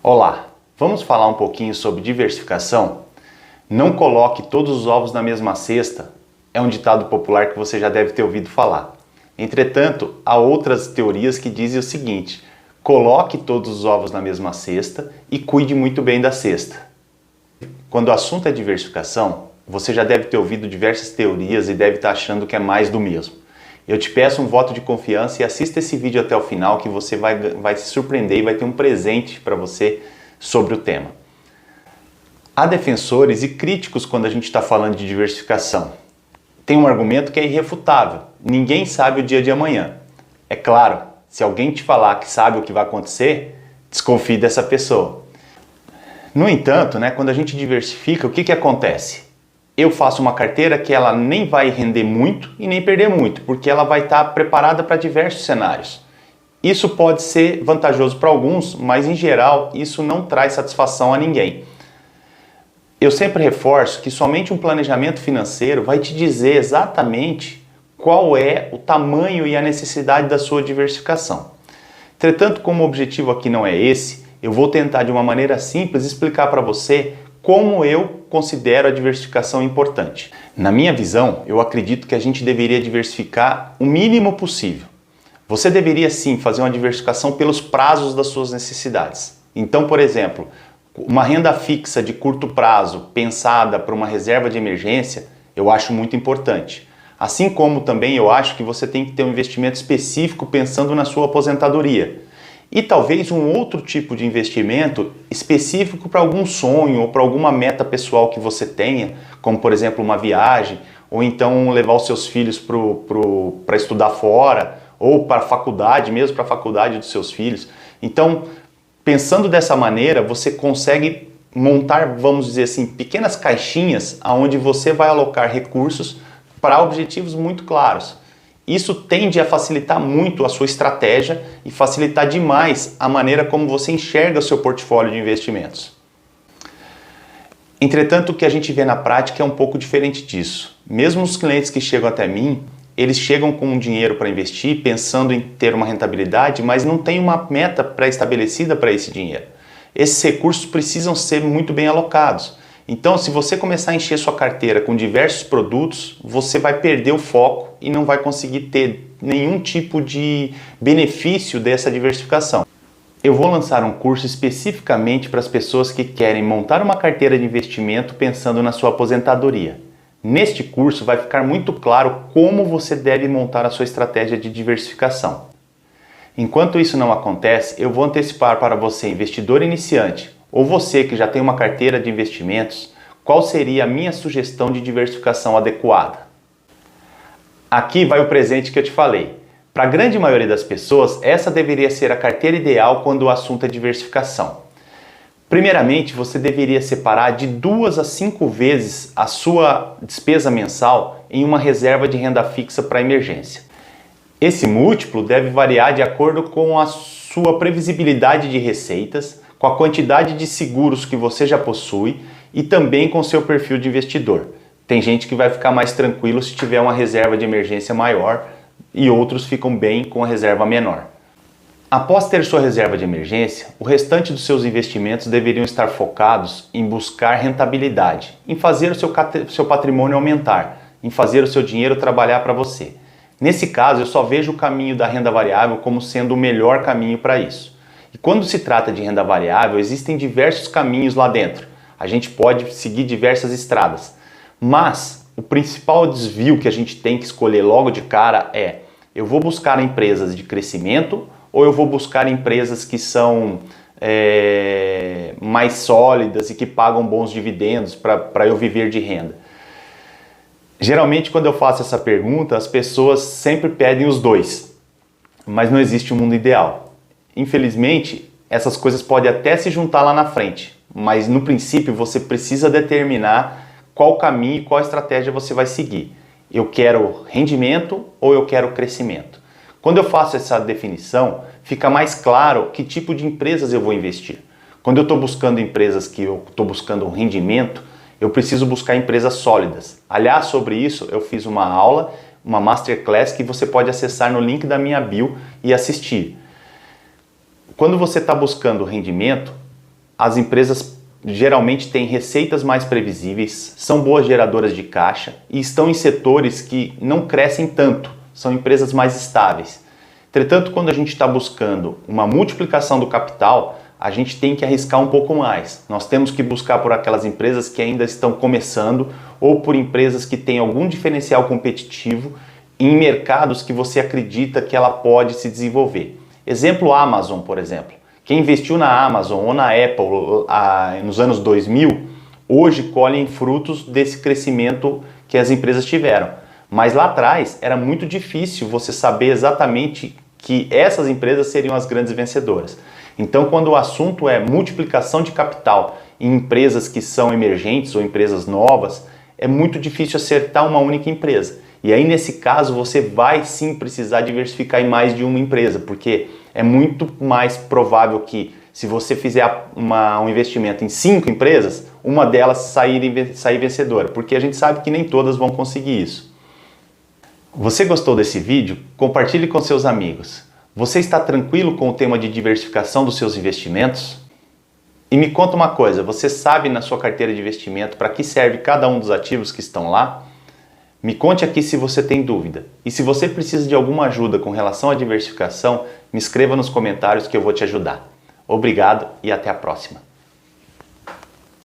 Olá, vamos falar um pouquinho sobre diversificação? Não coloque todos os ovos na mesma cesta é um ditado popular que você já deve ter ouvido falar. Entretanto, há outras teorias que dizem o seguinte: coloque todos os ovos na mesma cesta e cuide muito bem da cesta. Quando o assunto é diversificação, você já deve ter ouvido diversas teorias e deve estar achando que é mais do mesmo. Eu te peço um voto de confiança e assista esse vídeo até o final que você vai se surpreender e vai ter um presente para você sobre o tema. Há defensores e críticos quando a gente está falando de diversificação. Tem um argumento que é irrefutável: ninguém sabe o dia de amanhã. É claro, se alguém te falar que sabe o que vai acontecer, desconfie dessa pessoa. No entanto, quando a gente diversifica, o que acontece? Eu faço uma carteira que ela nem vai render muito e nem perder muito, porque ela vai estar preparada para diversos cenários. Isso pode ser vantajoso para alguns, mas em geral isso não traz satisfação a ninguém. Eu sempre reforço que somente um planejamento financeiro vai te dizer exatamente qual é o tamanho e a necessidade da sua diversificação. Entretanto, como o objetivo aqui não é esse, eu vou tentar de uma maneira simples explicar para você como eu considero a diversificação importante. Na minha visão, eu acredito que a gente deveria diversificar o mínimo possível. Você deveria sim fazer uma diversificação pelos prazos das suas necessidades. Então, por exemplo, uma renda fixa de curto prazo pensada para uma reserva de emergência, eu acho muito importante. Assim como também eu acho que você tem que ter um investimento específico pensando na sua aposentadoria. E talvez um outro tipo de investimento específico para algum sonho ou para alguma meta pessoal que você tenha, como por exemplo uma viagem, ou então levar os seus filhos para estudar fora, ou para a faculdade, mesmo para a faculdade dos seus filhos. Então, pensando dessa maneira, você consegue montar, vamos dizer assim, pequenas caixinhas onde você vai alocar recursos para objetivos muito claros. Isso tende a facilitar muito a sua estratégia e facilitar demais a maneira como você enxerga o seu portfólio de investimentos. Entretanto, o que a gente vê na prática é um pouco diferente disso. Mesmo os clientes que chegam até mim, eles chegam com um dinheiro para investir, pensando em ter uma rentabilidade, mas não tem uma meta pré-estabelecida para esse dinheiro. Esses recursos precisam ser muito bem alocados. Então, se você começar a encher sua carteira com diversos produtos, você vai perder o foco e não vai conseguir ter nenhum tipo de benefício dessa diversificação. Eu vou lançar um curso especificamente para as pessoas que querem montar uma carteira de investimento pensando na sua aposentadoria. Neste curso vai ficar muito claro como você deve montar a sua estratégia de diversificação. Enquanto isso não acontece, eu vou antecipar para você, investidor iniciante, ou você que já tem uma carteira de investimentos, qual seria a minha sugestão de diversificação adequada. Aqui vai o presente que eu te falei. Para a grande maioria das pessoas, essa deveria ser a carteira ideal quando o assunto é diversificação. Primeiramente, você deveria separar de 2 a 5 vezes a sua despesa mensal em uma reserva de renda fixa para emergência. Esse múltiplo deve variar de acordo com a sua previsibilidade de receitas, com a quantidade de seguros que você já possui e também com o seu perfil de investidor. Tem gente que vai ficar mais tranquilo se tiver uma reserva de emergência maior e outros ficam bem com a reserva menor. Após ter sua reserva de emergência, o restante dos seus investimentos deveriam estar focados em buscar rentabilidade, em fazer o seu patrimônio aumentar, em fazer o seu dinheiro trabalhar para você. Nesse caso, eu só vejo o caminho da renda variável como sendo o melhor caminho para isso. E quando se trata de renda variável, existem diversos caminhos lá dentro. A gente pode seguir diversas estradas. Mas o principal desvio que a gente tem que escolher logo de cara é: eu vou buscar empresas de crescimento ou eu vou buscar empresas que são mais sólidas e que pagam bons dividendos para eu viver de renda? Geralmente, quando eu faço essa pergunta, as pessoas sempre pedem os dois, mas não existe um mundo ideal. Infelizmente, essas coisas podem até se juntar lá na frente, mas no princípio você precisa determinar qual caminho e qual estratégia você vai seguir. Eu quero rendimento ou eu quero crescimento? Quando eu faço essa definição, fica mais claro que tipo de empresas eu vou investir. Quando eu estou buscando empresas que eu estou buscando um rendimento, eu preciso buscar empresas sólidas. Aliás, sobre isso eu fiz uma aula, uma masterclass que você pode acessar no link da minha bio e assistir. Quando você está buscando rendimento, as empresas geralmente têm receitas mais previsíveis, são boas geradoras de caixa e estão em setores que não crescem tanto, são empresas mais estáveis. Entretanto, quando a gente está buscando uma multiplicação do capital, a gente tem que arriscar um pouco mais. Nós temos que buscar por aquelas empresas que ainda estão começando ou por empresas que têm algum diferencial competitivo em mercados que você acredita que ela pode se desenvolver. Exemplo, a Amazon, por exemplo. Quem investiu na Amazon ou na Apple nos anos 2000, hoje colhem frutos desse crescimento que as empresas tiveram. Mas lá atrás era muito difícil você saber exatamente que essas empresas seriam as grandes vencedoras. Então, quando o assunto é multiplicação de capital em empresas que são emergentes ou empresas novas, é muito difícil acertar uma única empresa. E aí, nesse caso, você vai sim precisar diversificar em mais de uma empresa, porque é muito mais provável que, se você fizer um investimento em 5 empresas, uma delas sair vencedora, porque a gente sabe que nem todas vão conseguir isso. Você gostou desse vídeo? Compartilhe com seus amigos. Você está tranquilo com o tema de diversificação dos seus investimentos? E me conta uma coisa, você sabe na sua carteira de investimento para que serve cada um dos ativos que estão lá? Me conte aqui se você tem dúvida. E se você precisa de alguma ajuda com relação à diversificação, me escreva nos comentários que eu vou te ajudar. Obrigado e até a próxima.